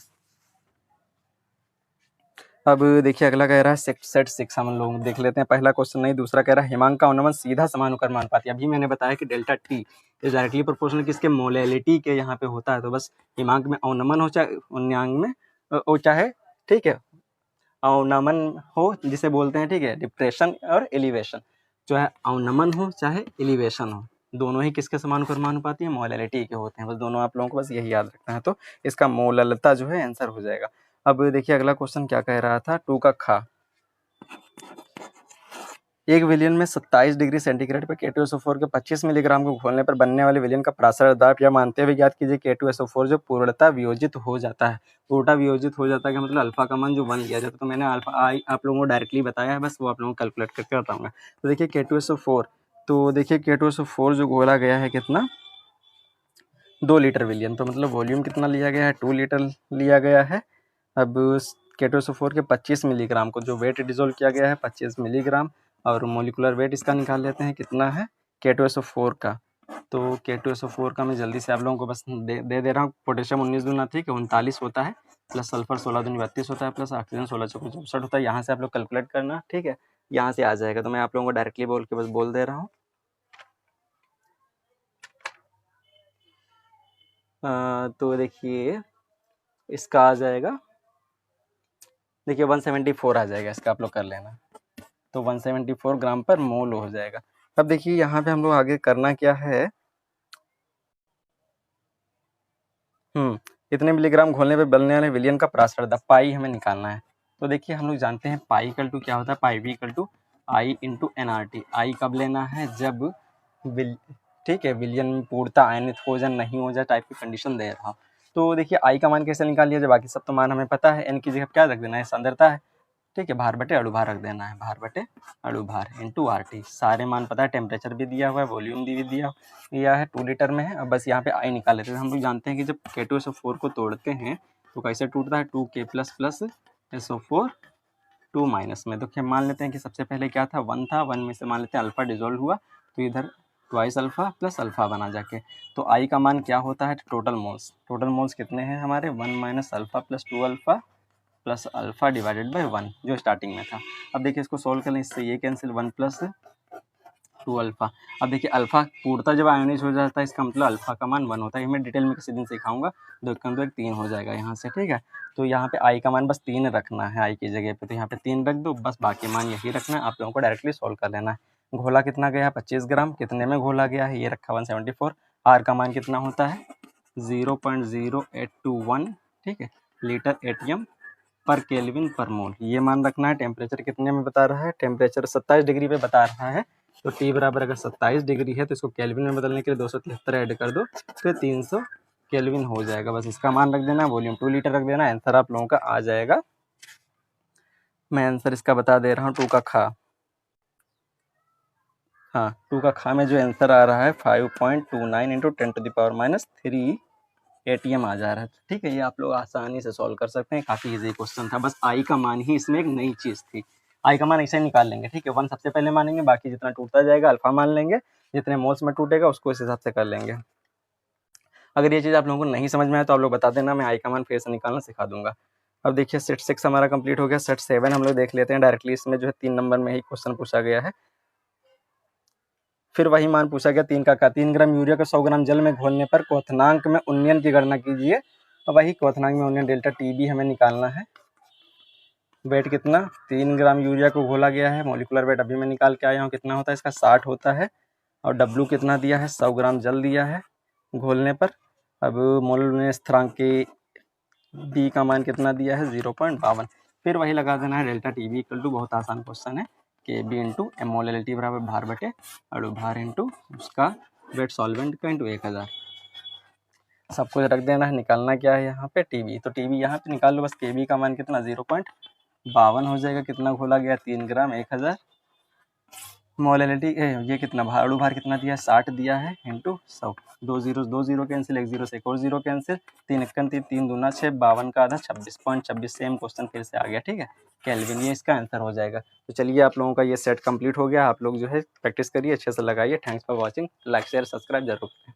अब देखिए अगला कह रहा है सेट 6, हम लोग देख लेते हैं। पहला क्वेश्चन नहीं, दूसरा कह रहा है हिमांक का अवनमन सीधा समानुक्रमानुपाती। अभी मैंने बताया कि delta T is directly proportional किसके, मोलैलिटी के यहाँ पे होता है। तो बस हिमांक में अवनमन हो चाहे उन्यांग में हो चाहे, ठीक है, अवनमन हो जिसे बोलते हैं, ठीक है, डिप्रेशन और एलिवेशन, जो है अवनमन हो चाहे एलिवेशन हो, दोनों ही किसके समानुक्रमानुपाती है, मोलैलिटी के होते हैं। बस दोनों आप लोगों को बस यही याद रखना है। तो इसका मोललता जो है आंसर हो जाएगा। अब देखिए अगला क्वेश्चन क्या कह रहा था, 2 का खा। 1 विलियन में 27 डिग्री सेंटीग्रेड पर K2SO4 के 25 मिलीग्राम को घोलने पर बनने वाले विलियन का प्रासरण दाब या मानते हुए ज्ञात कीजिए K2SO4 जो पूर्णतः वियोजित हो जाता है। पूर्णतः वियोजित हो जाता है, मतलब अल्फा का मान जो 1 लिया जाता है। तो मैंने अल्फा आई आप लोगों को डायरेक्टली बताया है, बस वो आप लोगों को कैलकुलेट करके बताऊंगा। तो देखिए K2SO4, तो देखिए K2SO4 जो घोला गया है कितना, 2 लीटर विलियन, तो मतलब वॉल्यूम कितना लिया गया है, 2 लीटर लिया गया है। अब K2SO4 के 25 मिलीग्राम को जो वेट डिजोल्व किया गया है 25 मिलीग्राम, और मोलिकुलर वेट इसका निकाल लेते हैं कितना है K2SO4 का। तो K2SO4 का मैं जल्दी से आप लोगों को बस दे रहा हूँ। पोटेशियम 19 दूना ठीक है 39 होता है, प्लस सल्फर 16 दूनी 32 होता है, प्लस ऑक्सीजन 16 चौके 64 होता है। यहाँ से आप लोग कैलकुलेट करना, ठीक है, यहाँ से आ जाएगा। तो मैं आप लोगों को डायरेक्टली बोल के बस बोल दे रहा हूँ। तो देखिए इसका आ जाएगा, देखिए 174 आ जाएगा इसका, आप लोग कर लेना। तो 174 ग्राम पर मोल हो जाएगा। अब देखिए यहाँ पे हम लोग आगे करना क्या है, इतने मिलीग्राम घोलने पे बनने वाले विलियन का प्रासरण दाब पाई हमें निकालना है। तो देखिए हम लोग जानते हैं पाई इक्वल टू क्या होता है, पाई भी equal to I into NRT। I कब लेना है, जब ठीक है विलियन में पूर्णतः आयनित हो जाए नहीं हो जाए टाइप की कंडीशन दे रहा हूँ। तो देखिए आई का मान कैसे निकाल लिया जाए, बाकी सब तो मान हमें पता है। एन की जगह क्या रख देना है, सांद्रता है, ठीक है, भार बटे अणुभार रख देना है, भार बटे अणुभार इंटू RT। सारे मान पता है, टेम्परेचर भी दिया हुआ है, वॉल्यूम भी दिया है, 2 लीटर में है। अब बस यहाँ पे आई निकाल लेते हैं। हम लोग जानते हैं कि जब K2SO4 को तोड़ते हैं तो कैसे टूटता है, 2K++ SO4 2 माइनस में। तो क्या मान लेते हैं कि सबसे पहले क्या था, 1 था, 1 में से मान लेते हैं अल्फा डिजोल्व हुआ, तो इधर ट्वाइस अल्फा प्लस अल्फा बना जाके। तो आई का मान क्या होता है, टोटल मोल्स कितने हैं हमारे, 1 minus alpha plus 2 alpha plus alpha divided by 1 जो स्टार्टिंग में था। अब देखिए इसको सोल्व करें, इससे ये कैंसिल, 1 प्लस 2 अल्फा। अब देखिए अल्फा पूर्णतः जब आयोनाइज हो जाता है इसका मतलब अल्फा का मान 1 होता है। ये मैं डिटेल में किसी दिन सिखाऊंगा। 2 कम 2 3 हो जाएगा यहाँ से, ठीक है। तो यहाँ पे आई का मान बस 3 रखना है आई की जगह पे, तो यहाँ पे 3 रख दो, बस बाकी मान यही रखना है। आप लोगों को डायरेक्टली सोल्व कर लेना है। घोला कितना गया, 25 ग्राम, कितने में घोला गया है, ये रखा 174। आर का मान कितना होता है, 0.0821, ठीक है, लीटर ATM पर केल्विन पर मोल, ये मान रखना है। टेम्परेचर कितने में बता रहा है, टेम्परेचर 27 डिग्री पे बता रहा है। तो T बराबर अगर 27 डिग्री है तो इसको केल्विन में बदलने के लिए 273 ऐड कर दो, तो 300 केल्विन हो जाएगा। बस इसका मान रख देना, वॉल्यूम 2 लीटर रख देना, आंसर आप लोगों का आ जाएगा। मैं आंसर इसका बता दे रहा हूँ, 2 का खा। हाँ 2 का खा में जो आंसर आ रहा है 5.29 इंटू 10⁻³ ATM आ जा रहा है, ठीक है। ये आप लोग आसानी से सॉल्व कर सकते हैं, काफ़ी इजी क्वेश्चन था। बस आई का मान ही इसमें एक नई चीज़ थी। आई का मान ऐसे निकाल लेंगे, ठीक है, 1 सबसे पहले मानेंगे, बाकी जितना टूटता जाएगा अल्फा मान लेंगे, जितने मोल्स में टूटेगा उसको इस हिसाब से कर लेंगे। अगर ये चीज़ आप लोगों को नहीं समझ में आए तो आप लोग बता देना, मैं आई का मान फिर से निकालना सिखा दूंगा। अब देखिए सेट 6 हमारा कंप्लीट हो गया। सेट 7 हम लोग देख लेते हैं डायरेक्टली। इसमें जो है 3 नंबर में ही क्वेश्चन पूछा गया है। फिर वही मान पूछा गया 3 का 3 ग्राम यूरिया को 100 ग्राम जल में घोलने पर क्वथनांक में उन्नयन की गणना कीजिए। और वही क्वथनांक में उन्नयन डेल्टा TB हमें निकालना है। वेट कितना, 3 ग्राम यूरिया को घोला गया है, मोलिकुलर वेट अभी मैं निकाल के आया हूँ, कितना होता है इसका, 60 होता है। और W कितना दिया है, 100 ग्राम जल दिया है घोलने पर। अब मोल स्थिरांक के B का मान कितना दिया है, 0.52। फिर वही लगा देना है, डेल्टा TB इक्वल टू, बहुत आसान क्वेश्चन है, KB इंटू मोलैलिटी बराबर भार बटे अणुभार इंटू उसका वेट सॉल्वेंट का इंटू 1000। सब कुछ रख देना है। निकालना क्या है यहाँ पे, TB। तो TB यहाँ पे निकाल लो, बस KB का मान कितना, 0.52 हो जाएगा। कितना घोला गया, 3 ग्राम 1000। मोलैलिटी ये कितना अणुभार कितना दिया है, 60 दिया है इंटू 100। 2 जीरो कैंसिल, 1 जीरो से एक और जीरो कैंसिल, 3 1 3 3 दूना 6, 52 का आधा 26.26। सेम क्वेश्चन फिर से आ गया, ठीक है, केल्विन, ये इसका आंसर हो जाएगा। तो चलिए आप लोगों का ये सेट कंप्लीट हो गया। आप लोग जो है प्रैक्टिस करिए, अच्छे से लगाइए। Thanks for watching, like share subscribe जरूर करें।